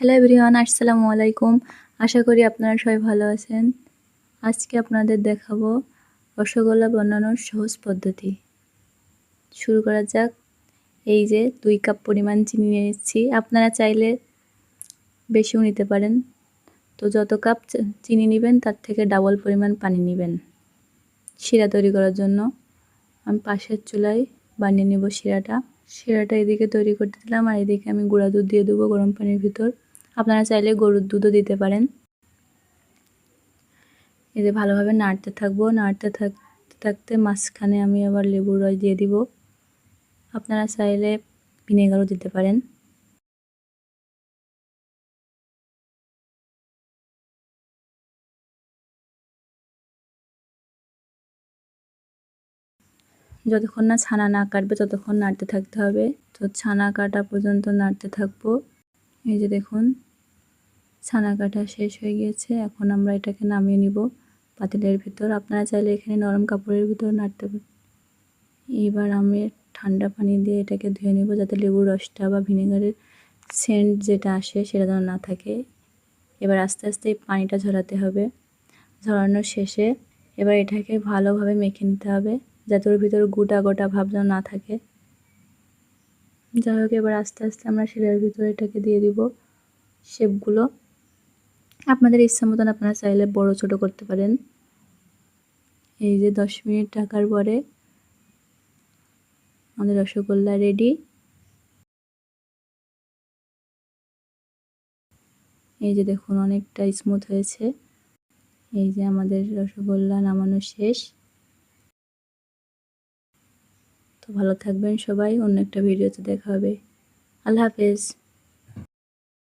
Hello everyone, আসসালামু আলাইকুম। আশা করি আপনারা সবাই ভালো আছেন। আজকে আপনাদের দেখাবো রসগোল্লা বানানোর সহজ পদ্ধতি। শুরু করা যাক। এই যে 2 কাপ পরিমাণ চিনি নিয়েছি, আপনারা চাইলে বেশিও নিতে পারেন। তো যত কাপ চিনি নেবেন তার থেকে ডাবল পরিমাণ পানি নেবেন শিরা তৈরি করার জন্য। আমি পাশের চুলায় বানিয়ে নেব শিরাটা এদিকে তৈরি করতে দিলাম, আর এদিকে আমি গুঁড়া দুধ দিয়ে দেবো গরম পানির ভিতর। আপনারা চাইলে গরুর দুধও দিতে পারেন। এই যে ভালোভাবে নাড়তে থাকবো, নাড়তে থাকতে থাকতে মাঝখানে আমি আবার লেবুর রস দিয়ে দিব। আপনারা চাইলে ভিনেগারও দিতে পারেন। যতক্ষণ না ছানা না কাটবে ততক্ষণ নাড়তে থাকতে হবে। তো ছানা কাটা পর্যন্ত নাড়তে থাকবো। এই যে দেখুন ছানা কাটা শেষ হয়ে গিয়েছে। এখন আমরা এটাকে নামিয়ে নিব পাতিলের ভিতর। আপনারা চাইলে এখানে নরম কাপড়ের ভিতর নাড়তে পারেন। এবার আমি ঠান্ডা পানি দিয়ে এটাকে ধুয়ে নেব, যাতে লেবুর রসটা বা ভিনেগারের সেন্ট যেটা আসে সেটা যেন না থাকে। এবার আস্তে আস্তে পানিটা ঝরাতে হবে। ঝরানোর শেষে এবার এটাকে ভালোভাবে মেখে নিতে হবে, যাতে ওর ভিতরে গোটা গোটা ভাব যেন না থাকে। যাই হোক, এবার আস্তে আস্তে আমরা শিরার ভিতরে এটাকে দিয়ে দিব শেপগুলো। আপনাদের ইচ্ছা মতন আপনারা চাইলে বড় ছোট করতে পারেন। এই যে 10 মিনিট রাখার পরে আমাদের রসগোল্লা রেডি। এই যে দেখুন অনেকটা স্মুথ হয়েছে। এই যে আমাদের রসগোল্লা নামানো শেষ। তো ভালো থাকবেন সবাই, অন্য একটা ভিডিওতে দেখা হবে। আল্লাহ হাফেজ।